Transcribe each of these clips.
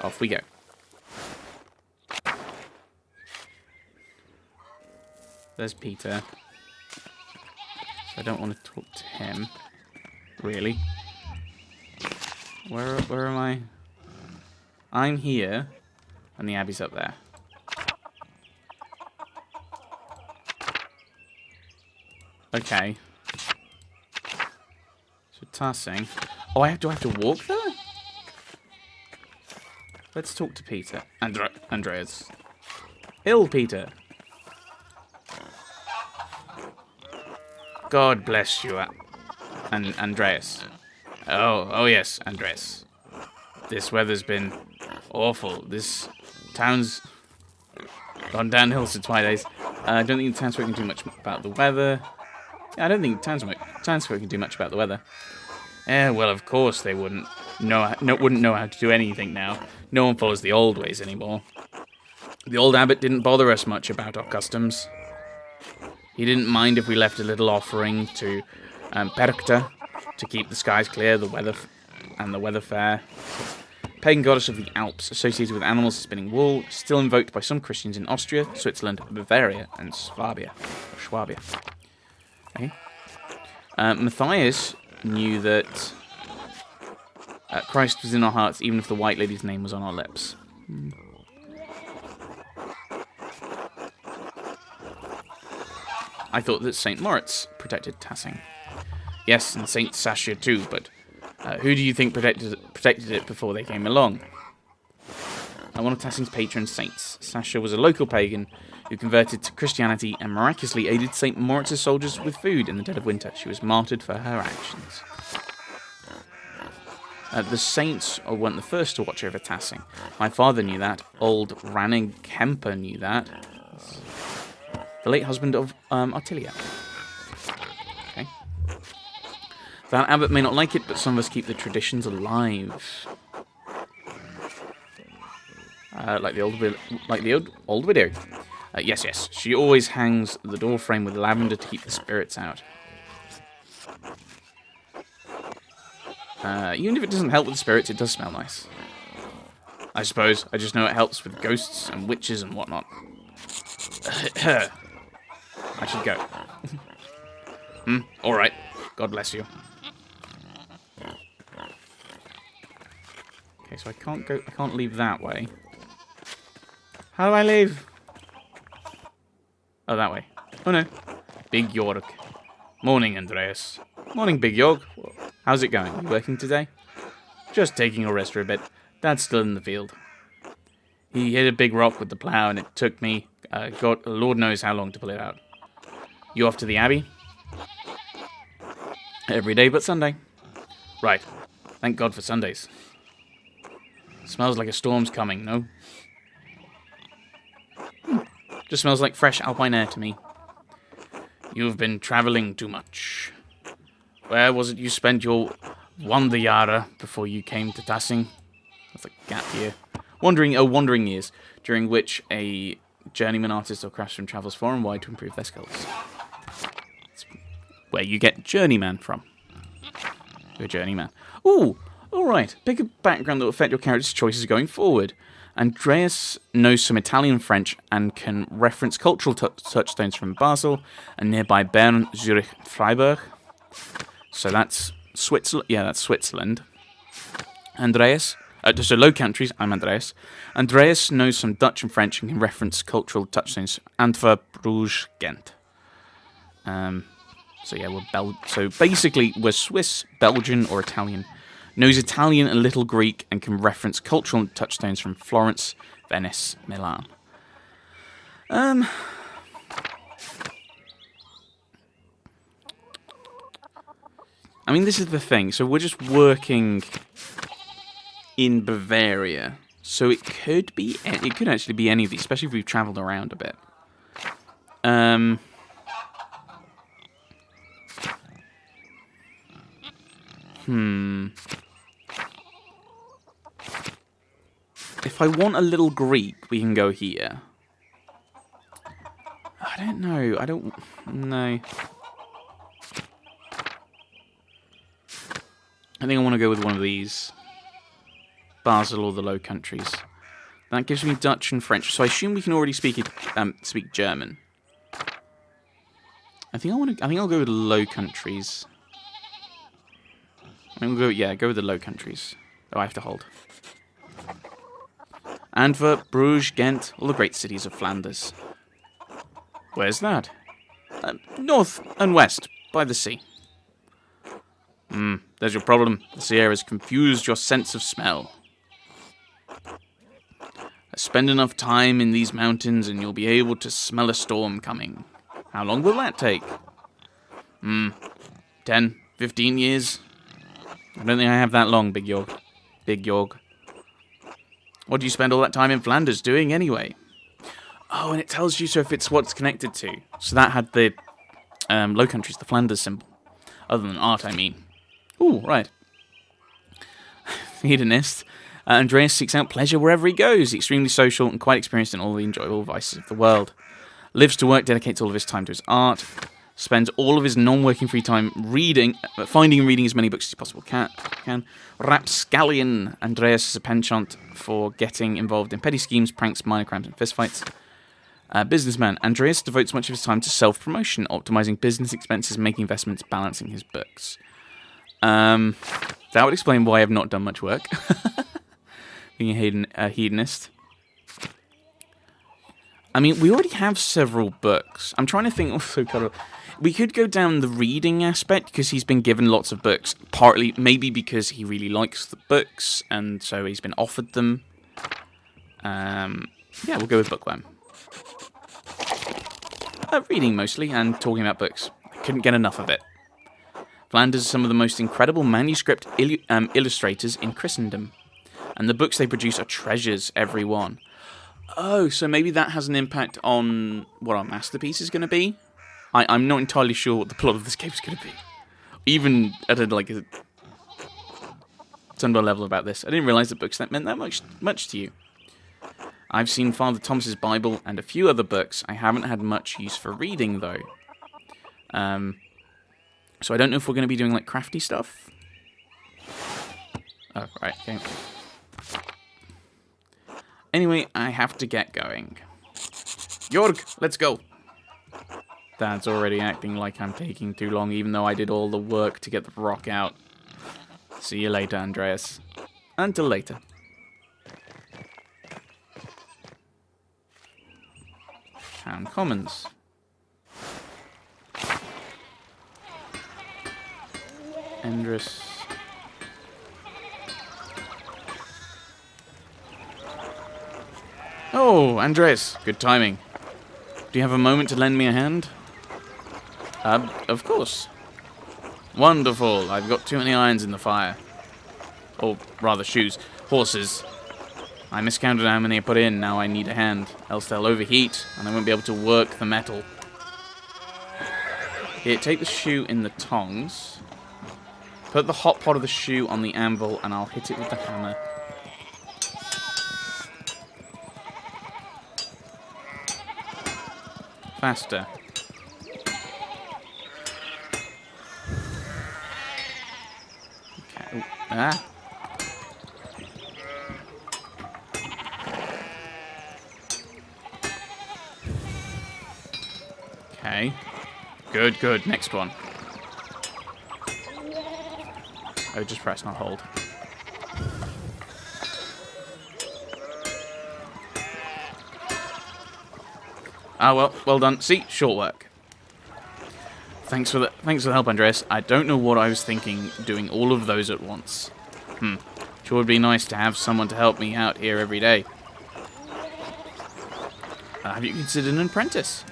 Off we go. There's Peter. So I don't want to talk to him. Really? Where am I? I'm here, and the Abbey's up there. Okay. So Tassing. Oh, do I have to walk there? Let's talk to Peter. Andreas. Ill Peter. God bless you, Andreas. Oh yes, Andreas. This weather's been awful. This town's gone downhill since my days. I don't think the townsfolk can do much about the weather. Yeah, I don't think townsfolk can do much about the weather. Well, of course they wouldn't know how to do anything now. No one follows the old ways anymore. The old abbot didn't bother us much about our customs. He didn't mind if we left a little offering to Perkta to keep the skies clear, the weather fair. Pagan goddess of the Alps, associated with animals spinning wool, still invoked by some Christians in Austria, Switzerland, Bavaria, and Swabia. Okay. Matthias knew that Christ was in our hearts, even if the White Lady's name was on our lips. I thought that St. Moritz protected Tassing. Yes, and St. Sasha too, but who do you think protected it before they came along? One of Tassing's patron saints. Sasha was a local pagan who converted to Christianity and miraculously aided St. Moritz's soldiers with food in the dead of winter. She was martyred for her actions. The saints weren't the first to watch over Tassing. My father knew that. Old Ranning Kemper knew that. The late husband of Artilia. Okay. That abbot may not like it, but some of us keep the traditions alive. Like the old widow. Yes. She always hangs the door frame with lavender to keep the spirits out. Even if it doesn't help with the spirits, it does smell nice. I suppose. I just know it helps with ghosts and witches and whatnot. I should go. Alright. God bless you. Okay, so I can't leave that way. How do I leave? Oh, that way. Oh no. Big York. Morning, Andreas. Morning, Big York. How's it going? You working today? Just taking a rest for a bit. Dad's still in the field. He hit a big rock with the plow, and it took me, Lord knows how long to pull it out. You off to the Abbey? Every day but Sunday. Right. Thank God for Sundays. Smells like a storm's coming, no? Just smells like fresh alpine air to me. You've been travelling too much. Where was it you spent your Wanderjahre before you came to Tassing? That's a gap year. Wandering years, during which a journeyman artist or craftsman travels far and wide to improve their skills. It's where you get journeyman from. You're a journeyman. Ooh, alright. Pick a background that will affect your character's choices going forward. Andreas knows some Italian and French and can reference cultural touchstones from Basel and nearby Bern, Zurich, Freiburg. So that's Switzerland. Yeah, that's Switzerland. Andreas, so Low Countries, I'm Andreas. Andreas knows some Dutch and French and can reference cultural touchstones. Antwerp, Bruges, Ghent. So yeah, so basically we're Swiss, Belgian, or Italian. Knows Italian and little Greek and can reference cultural touchstones from Florence, Venice, Milan. I mean, this is the thing. So we're just working in Bavaria. So it could actually be any of these, especially if we've travelled around a bit. If I want a little Greek, we can go here. I don't know. No. I think I want to go with one of these. Basel or the Low Countries. That gives me Dutch and French, so I assume we can already speak German. I think I'll go with the Low Countries. Go with the Low Countries. Oh, I have to hold. Antwerp, Bruges, Ghent, all the great cities of Flanders. Where's that? North and west, by the sea. There's your problem. The sea air has confused your sense of smell. Spend enough time in these mountains and you'll be able to smell a storm coming. How long will that take? 10, 15 years? I don't think I have that long, Big Yorg. Big Yorg. What do you spend all that time in Flanders doing anyway? Oh, and it tells you so if it's what's connected to. So that had the Low Countries, the Flanders symbol. Other than art, I mean. Ooh, right. Hedonist. Andreas seeks out pleasure wherever he goes. Extremely social and quite experienced in all the enjoyable vices of the world. Lives to work, dedicates all of his time to his art. Spends all of his non-working free time reading, finding and reading as many books as he possibly can. Rapscallion. Andreas is a penchant for getting involved in petty schemes, pranks, minor crimes, and fistfights. Businessman. Andreas devotes much of his time to self-promotion, optimizing business expenses, making investments, balancing his books. That would explain why I have not done much work. Being a hedonist. I mean, we already have several books. I'm trying to think also kind of... We could go down the reading aspect, because he's been given lots of books. Partly, maybe because he really likes the books, and so he's been offered them. Yeah, we'll go with Bookworm. Reading mostly, and talking about books. I couldn't get enough of it. Flanders are some of the most incredible manuscript illustrators in Christendom. And the books they produce are treasures, every one. Oh, so maybe that has an impact on what our masterpiece is going to be? I'm not entirely sure what the plot of this game is going to be. Even at a some level about this. I didn't realise that books that meant that much to you. I've seen Father Thomas's Bible and a few other books. I haven't had much use for reading, though. So I don't know if we're going to be doing, like, crafty stuff. Oh, right, okay. Anyway, I have to get going. Jorg, let's go. Dad's already acting like I'm taking too long, even though I did all the work to get the rock out. See you later, Andreas. Until later. Town Commons. Endress. Oh, Andres, good timing. Do you have a moment to lend me a hand? Of course. Wonderful, I've got too many irons in the fire. Or rather shoes. Horses. I miscounted how many I put in, now I need a hand. Else they'll overheat, and I won't be able to work the metal. Here, take the shoe in the tongs. Put the hot pot of the shoe on the anvil, and I'll hit it with the hammer. Faster. Okay. Ooh. Ah. Okay. Good, good. Next one. Oh, just press, not hold. Ah, well done. See, short work. Thanks for the help, Andreas. I don't know what I was thinking doing all of those at once. Sure would be nice to have someone to help me out here every day. Have you considered an apprentice?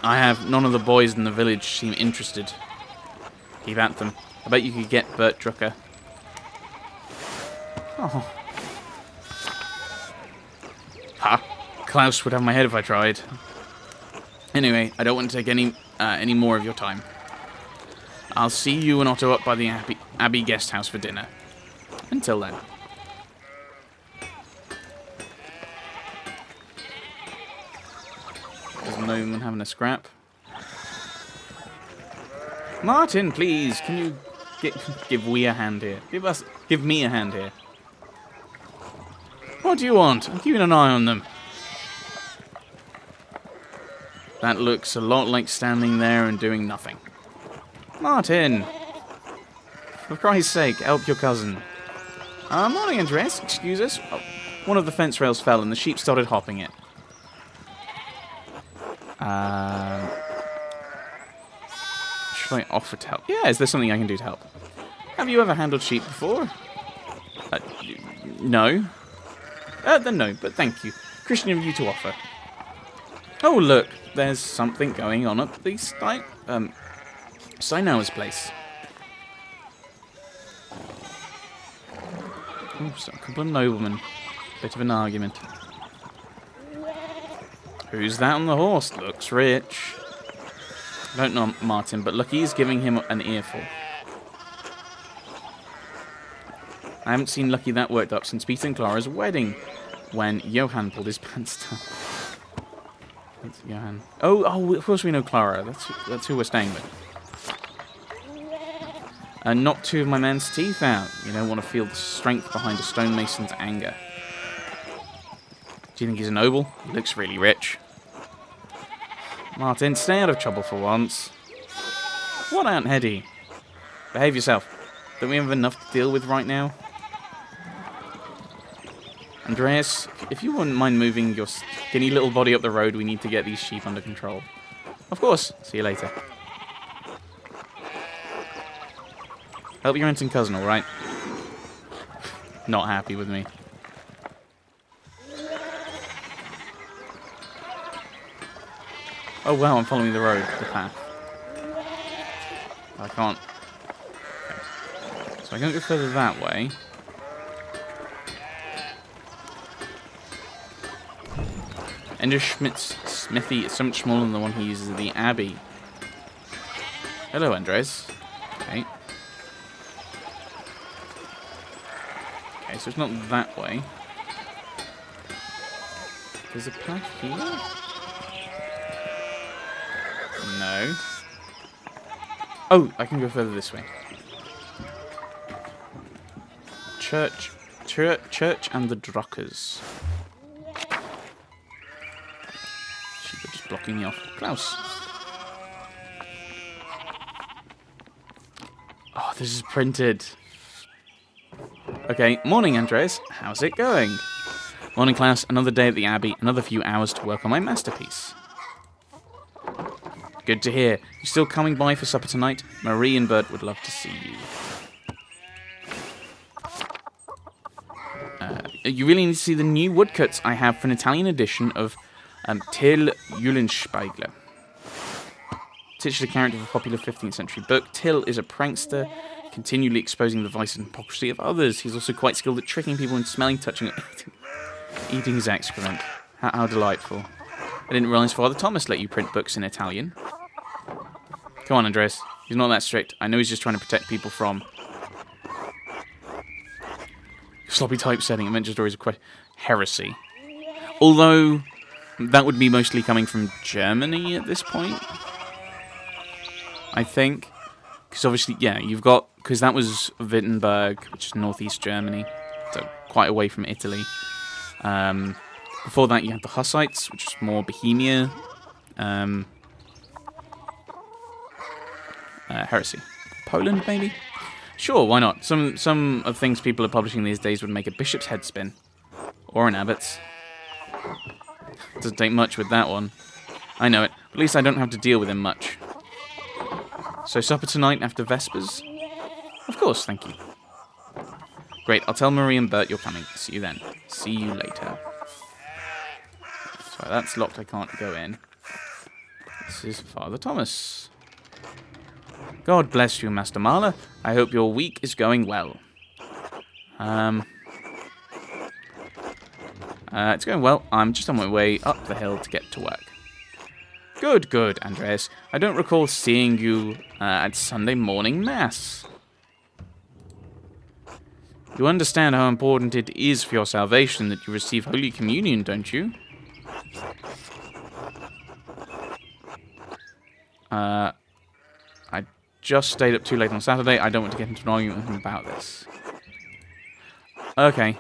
I have. None of the boys in the village seem interested. Keep at them. I bet you could get Bert Drucker. Oh. Ha! Klaus would have my head if I tried. Anyway, I don't want to take any more of your time. I'll see you and Otto up by the Abbey guest house for dinner. Until then. Doesn't know anyone having a scrap. Martin, please, can you give me a hand here? Give me a hand here. What do you want? I'm keeping an eye on them. That looks a lot like standing there and doing nothing. Martin! For Christ's sake, help your cousin. Morning, Andres. Excuse us. Oh, one of the fence rails fell and the sheep started hopping it. Should I offer to help? Yeah, is there something I can do to help? Have you ever handled sheep before? No. Then no, but thank you. Christian of you to offer. Oh, look. There's something going on at the Steinauer's place. Ooh, so a couple of noblemen. Bit of an argument. Who's that on the horse? Looks rich. I don't know Martin, but Lucky is giving him an earful. I haven't seen Lucky that worked up since Peter and Clara's wedding, when Johann pulled his pants down. That's Johann. Oh, of course we know Clara. That's who we're staying with. And knock two of my man's teeth out. You don't want to feel the strength behind a stonemason's anger. Do you think he's a noble? He looks really rich. Martin, stay out of trouble for once. What, Aunt Hetty? Behave yourself. Don't we have enough to deal with right now? Andreas, if you wouldn't mind moving your skinny little body up the road, we need to get these sheep under control. Of course. See you later. Help your aunt and cousin, alright? Not happy with me. Oh wow, I'm following the road, the path. I can't. Okay. So I can't go further that way. Ender Schmidt's smithy is so much smaller than the one he uses at the Abbey. Hello, Andres. Okay. Okay, so it's not that way. There's a path here? No. Oh, I can go further this way. Church and the Druckers. Sheep are just blocking me off. Klaus. Oh, this is printed. Okay, morning, Andres. How's it going? Morning, Klaus. Another day at the Abbey. Another few hours to work on my masterpiece. Good to hear. You still coming by for supper tonight? Marie and Bert would love to see you. You really need to see the new woodcuts I have for an Italian edition of Till Eulenspiegel. Titch is a character of a popular 15th century book. Till is a prankster, continually exposing the vice and hypocrisy of others. He's also quite skilled at tricking people into smelling, touching, and eating his excrement. How delightful. I didn't realise Father Thomas let you print books in Italian. Come on, Andres. He's not that strict. I know he's just trying to protect people from... sloppy typesetting. Adventure stories of heresy. Although, that would be mostly coming from Germany at this point. I think. Because obviously, yeah, you've got... because that was Wittenberg, which is northeast Germany. So quite away from Italy. Before that, you had the Hussites, which is more Bohemia. Heresy. Poland, maybe? Sure, why not? Some of the things people are publishing these days would make a bishop's head spin. Or an abbot's. Doesn't take much with that one. I know it. At least I don't have to deal with him much. So supper tonight after Vespers? Of course, thank you. Great, I'll tell Marie and Bert you're coming. See you then. See you later. So that's locked, I can't go in. This is Father Thomas. God bless you, Master Marler. I hope your week is going well. It's going well. I'm just on my way up the hill to get to work. Good, good, Andres. I don't recall seeing you at Sunday morning Mass. You understand how important it is for your salvation that you receive Holy Communion, don't you? I just stayed up too late on Saturday. I don't want to get into an argument with him about this. Okay.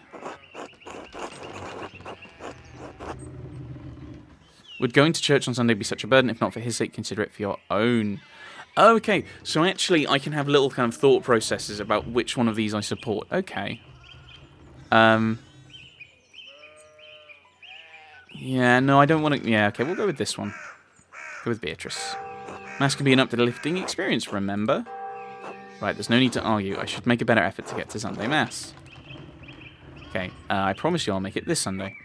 Would going to church on Sunday be such a burden? If not for his sake, consider it for your own. Okay, so actually I can have little kind of thought processes about which one of these I support. Okay. Yeah, no, I don't want to... Yeah, okay, we'll go with this one. Go with Beatrice. Mass can be an uplifting experience, remember? Right, there's no need to argue. I should make a better effort to get to Sunday Mass. Okay, I promise you I'll make it this Sunday.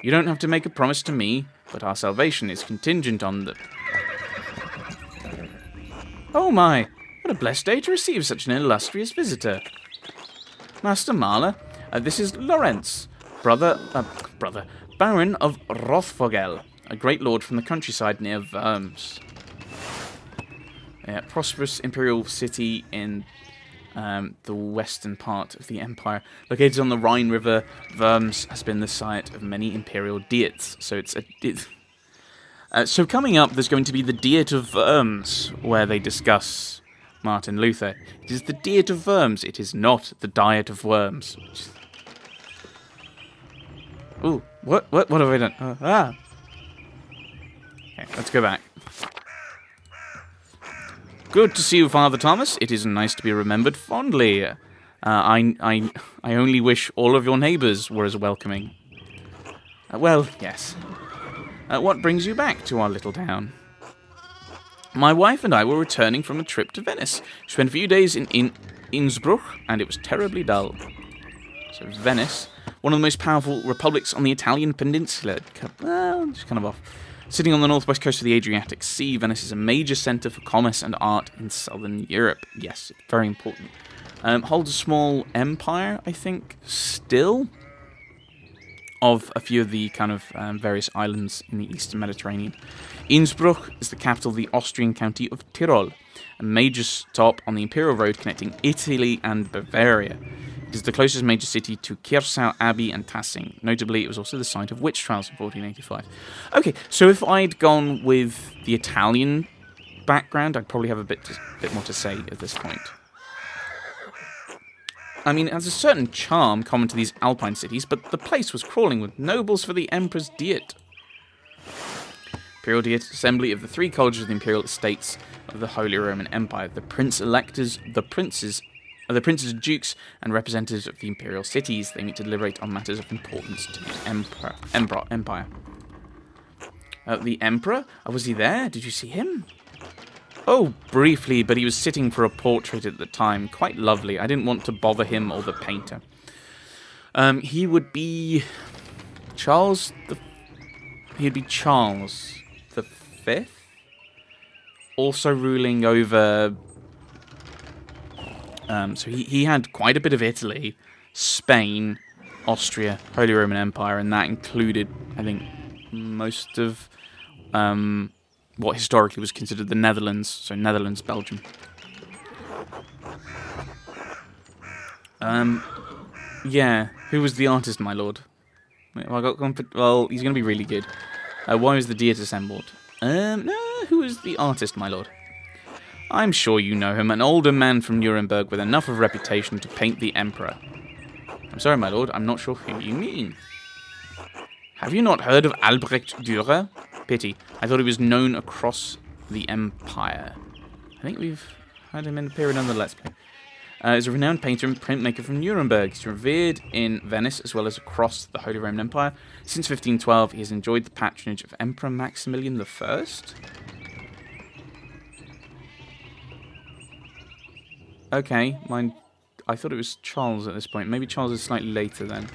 You don't have to make a promise to me, but our salvation is contingent on the... Oh my, what a blessed day to receive such an illustrious visitor. Master Marla, this is Lorenz, Baron of Rothvogel, a great lord from the countryside near Worms. A prosperous imperial city in the western part of the empire. Located on the Rhine River, Worms has been the site of many imperial diets. So so coming up, there's going to be the Diet of Worms, where they discuss Martin Luther. It is the Diet of Worms. It is not the Diet of Worms. Ooh, what have I done? Okay, let's go back. Good to see you, Father Thomas. It is nice to be remembered fondly. I only wish all of your neighbours were as welcoming. Well, yes. What brings you back to our little town? My wife and I were returning from a trip to Venice. We spent a few days in Innsbruck, and it was terribly dull. So Venice, one of the most powerful republics on the Italian peninsula. Well, just kind of off. Sitting on the northwest coast of the Adriatic Sea, Venice is a major centre for commerce and art in southern Europe. Yes, it's very important. Holds a small empire, I think, still, of a few of the kind of various islands in the eastern Mediterranean. Innsbruck is the capital of the Austrian county of Tyrol, a major stop on the imperial road connecting Italy and Bavaria. It is the closest major city to Kirsau Abbey and Tassing. Notably, it was also the site of witch trials in 1485. Okay, so if I'd gone with the Italian background, I'd probably have a bit more to say at this point. I mean, it has a certain charm common to these Alpine cities, but the place was crawling with nobles for the Emperor's Diet. Imperial Diet, assembly of the three colleges of the imperial estates of the Holy Roman Empire, the prince-electors, the princes and dukes, and representatives of the imperial cities. They meet to deliberate on matters of importance to the empire. The Emperor? Was he there? Did you see him? Oh, briefly, but he was sitting for a portrait at the time. Quite lovely. I didn't want to bother him or the painter. He would be Charles the... He'd be Charles the Fifth? Also ruling over... so he had quite a bit of Italy, Spain, Austria, Holy Roman Empire, and that included, I think, most of what historically was considered the Netherlands, so Netherlands, Belgium. Yeah, who was the artist, my lord? Well, he's going to be really good. Why was the Diet assembled? No, who was the artist, my lord? I'm sure you know him, an older man from Nuremberg with enough of reputation to paint the Emperor. I'm sorry, my lord, I'm not sure who you mean. Have you not heard of Albrecht Dürer? Pity. I thought he was known across the Empire. I think we've had him appear in another Let's Play. He's a renowned painter and printmaker from Nuremberg. He's revered in Venice as well as across the Holy Roman Empire. Since 1512, he has enjoyed the patronage of Emperor Maximilian I. Okay, I thought it was Charles at this point. Maybe Charles is slightly later then.